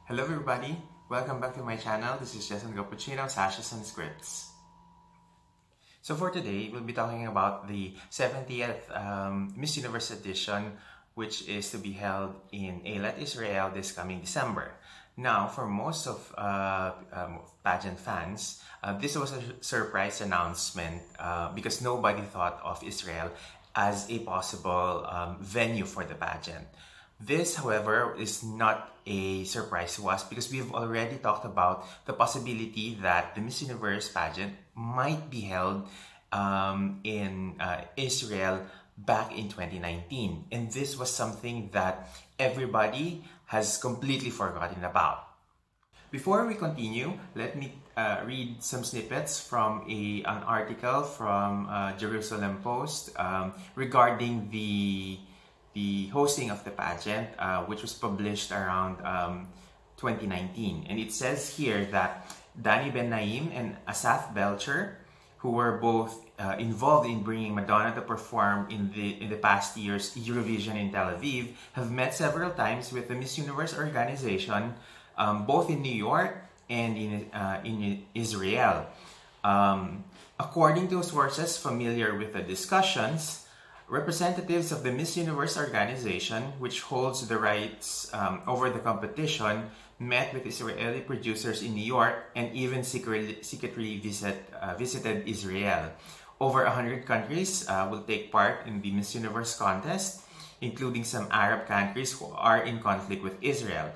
Hello everybody, welcome back to my channel. This is Jason Cappuccino, Sashes&Scripts. So for today, we'll be talking about the 70th Miss Universe edition, which is to be held in Eilat, Israel this coming December. Now, for most of pageant fans, this was a surprise announcement because nobody thought of Israel as a possible venue for the pageant. This, however, is not a surprise to us because we've already talked about the possibility that the Miss Universe pageant might be held in Israel back in 2019. And this was something that everybody has completely forgotten about. Before we continue, let me read some snippets from an article from Jerusalem Post regarding the hosting of the pageant, which was published around 2019. And it says here that Danny Ben Naim and Asaf Belcher, who were both involved in bringing Madonna to perform in the past year's Eurovision in Tel Aviv, have met several times with the Miss Universe organization, both in New York and in Israel. According to sources familiar with the discussions, representatives of the Miss Universe organization, which holds the rights over the competition, met with Israeli producers in New York and even secretly visited Israel. Over 100 countries will take part in the Miss Universe contest, including some Arab countries who are in conflict with Israel.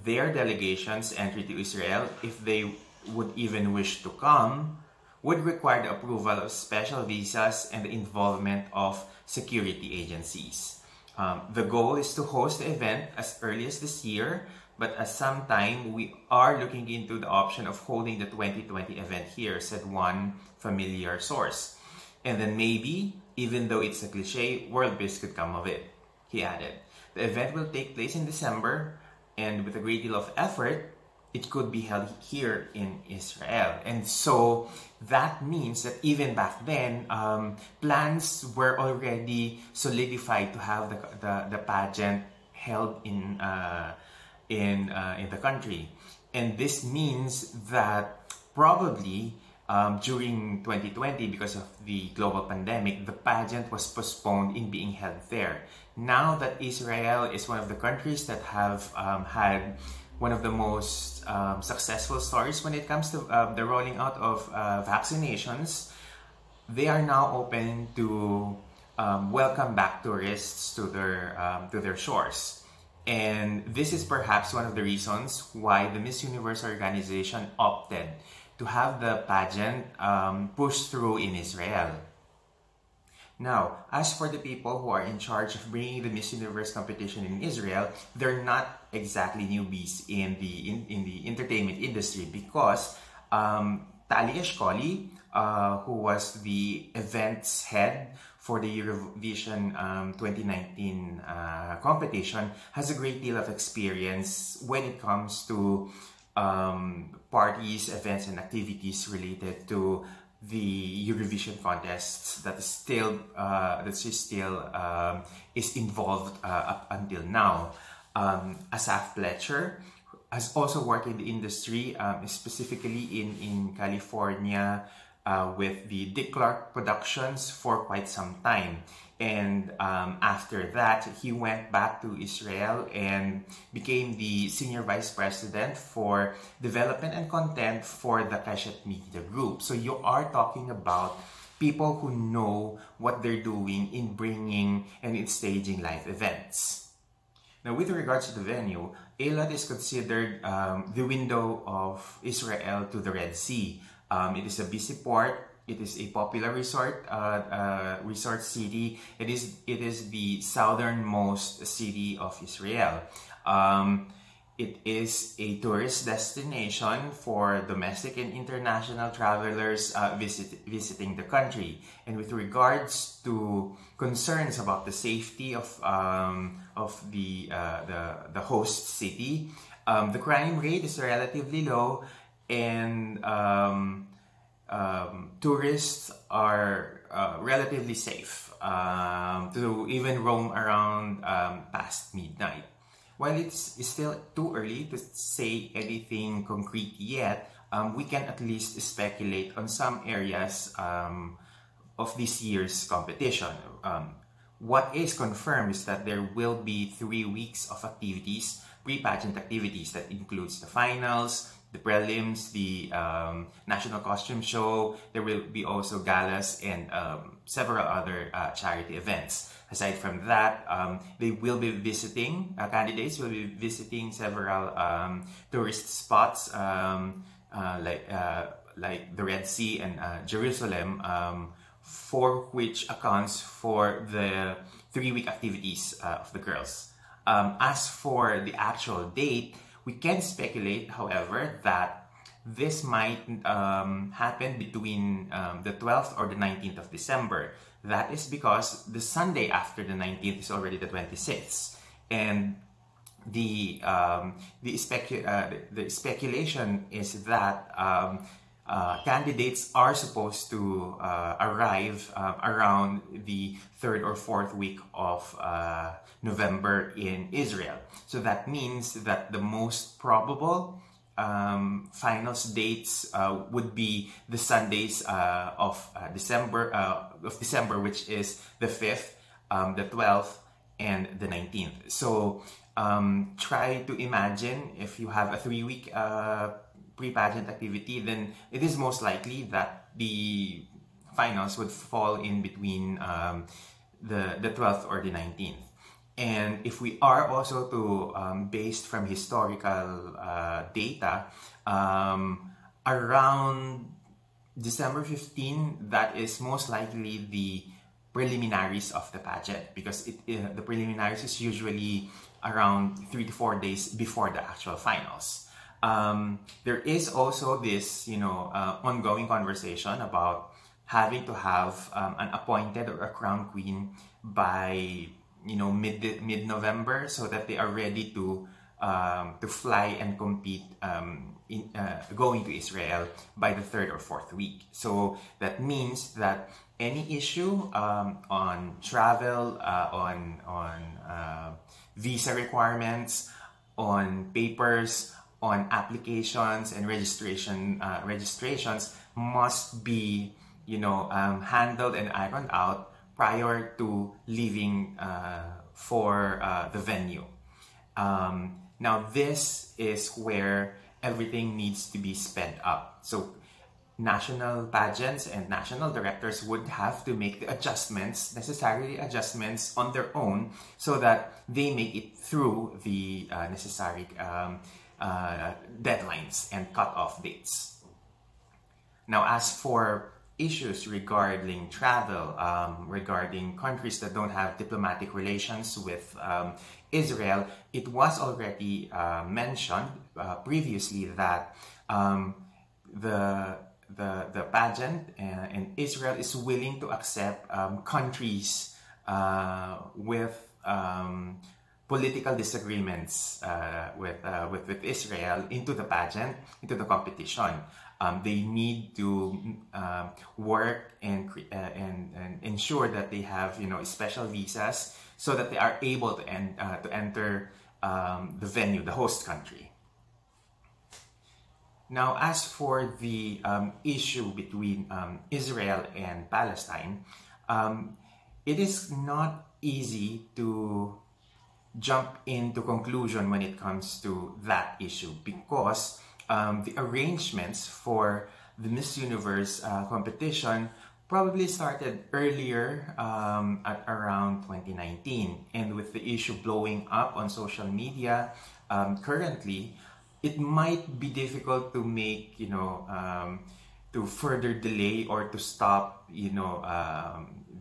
Their delegations' entry to Israel, if they would even wish to come, would require the approval of special visas and the involvement of security agencies. The goal is to host the event as early as this year, but at some time we are looking into the option of holding the 2020 event here, said one familiar source. And then maybe, even though it's a cliche, world peace could come of it, he added. The event will take place in December, and with a great deal of effort, it could be held here in Israel. And so that means that even back then, plans were already solidified to have the pageant held in the country. And this means that probably during 2020, because of the global pandemic, the pageant was postponed in being held there. Now that Israel is one of the countries that have had one of the most successful stories when it comes to the rolling out of vaccinations, they are now open to welcome back tourists to their shores. And this is perhaps one of the reasons why the Miss Universe organization opted to have the pageant pushed through in Israel. Now, as for the people who are in charge of bringing the Miss Universe competition in Israel, they're not exactly newbies in the entertainment industry because Tali Eshkoli, who was the events head for the Eurovision 2019 competition, has a great deal of experience when it comes to parties, events, and activities related to the Eurovision contests that she still is involved up until now. Asaf Fletcher has also worked in the industry, specifically in California with the Dick Clark Productions for quite some time. And after that, he went back to Israel and became the Senior Vice President for Development and Content for the Keshet Media Group. So you are talking about people who know what they're doing in bringing and in staging live events. Now, with regards to the venue, Eilat is considered the window of Israel to the Red Sea. It is a busy port. It is a popular resort city. It is the southernmost city of Israel. It is a tourist destination for domestic and international travelers visiting the country. And with regards to concerns about the safety of the host city, the crime rate is relatively low, and tourists are relatively safe to even roam around past midnight. While it's still too early to say anything concrete yet, we can at least speculate on some areas of this year's competition. What is confirmed is that there will be 3 weeks of activities, pre-pageant activities, that includes the finals, the prelims, the national costume show. There will be also galas and several other charity events. Aside from that, they will be visiting, candidates will be visiting several tourist spots like the Red Sea and Jerusalem, for which accounts for the 3-week activities of the girls. As for the actual date, we can speculate, however, that this might happen between the 12th or the 19th of December. That is because the Sunday after the 19th is already the 26th. And the speculation is that candidates are supposed to arrive around the 3rd or 4th week of November in Israel. So that means that the most probable finals dates would be the Sundays of December, which is the 5th, the 12th, and the 19th. So try to imagine if you have a 3-week pre-pageant activity, then it is most likely that the finals would fall in between the 12th or the 19th. And if we are also to, based from historical data, around December 15, that is most likely the preliminaries of the pageant, because the preliminaries is usually around 3 to 4 days before the actual finals. There is also this, ongoing conversation about having to have an appointed or a crown queen by mid-November, so that they are ready to fly and compete going to Israel by the 3rd or 4th week. So that means that any issue on travel, on visa requirements, on papers, on applications and registrations must be handled and ironed out prior to leaving for the venue. Now this is where everything needs to be sped up. So national pageants and national directors would have to make the necessary adjustments on their own, so that they make it through the necessary deadlines and cut-off dates. Now, as for issues regarding travel, regarding countries that don't have diplomatic relations with Israel, it was already mentioned previously that the pageant in Israel is willing to accept countries with political disagreements with Israel into the pageant, into the competition. They need to work and ensure that they have special visas, so that they are able to enter the venue, the host country. Now, as for the issue between Israel and Palestine, it is not easy to jump into conclusion when it comes to that issue, because the arrangements for the Miss Universe competition probably started earlier at around 2019, and with the issue blowing up on social media currently, it might be difficult to make to further delay or to stop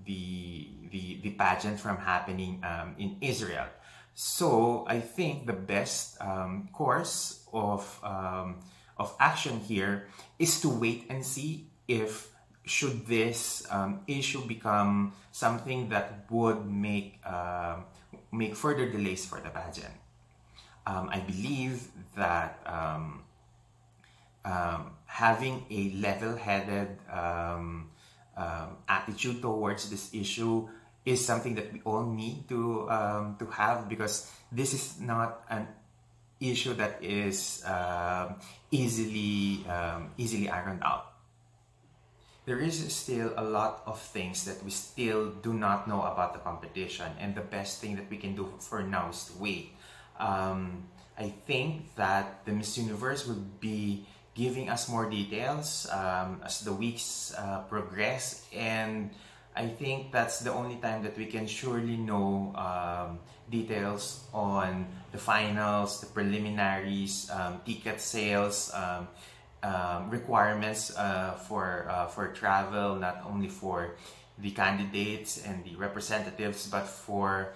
the pageant from happening in Israel. So I think the best course of action here is to wait and see if should this issue become something that would make further delays for the pageant. I believe that having a level-headed attitude towards this issue is something that we all need to have, because this is not an issue that is easily ironed out. There is still a lot of things that we still do not know about the competition, and the best thing that we can do for now is to wait. I think that the Miss Universe will be giving us more details as the weeks progress, and I think that's the only time that we can surely know details on the finals, the preliminaries, ticket sales, requirements for travel, not only for the candidates and the representatives, but for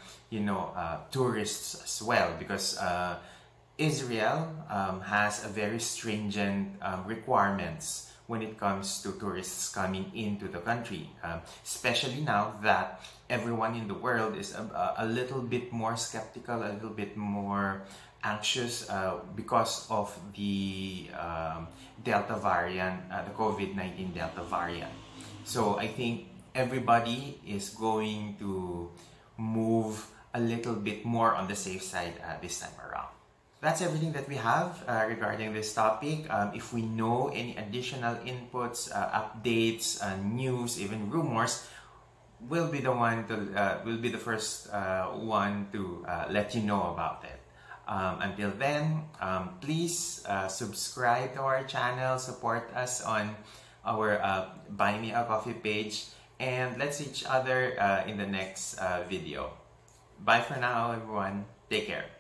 tourists as well, because Israel has a very stringent requirements when it comes to tourists coming into the country, especially now that everyone in the world is a little bit more skeptical, a little bit more anxious because of the Delta variant, the COVID-19 Delta variant. So I think everybody is going to move a little bit more on the safe side this time around. That's everything that we have regarding this topic. If we know any additional inputs, updates, news, even rumors, we'll be the first one to let you know about it. Until then, please subscribe to our channel, support us on our Buy Me a Coffee page, and let's see each other in the next video. Bye for now, everyone. Take care.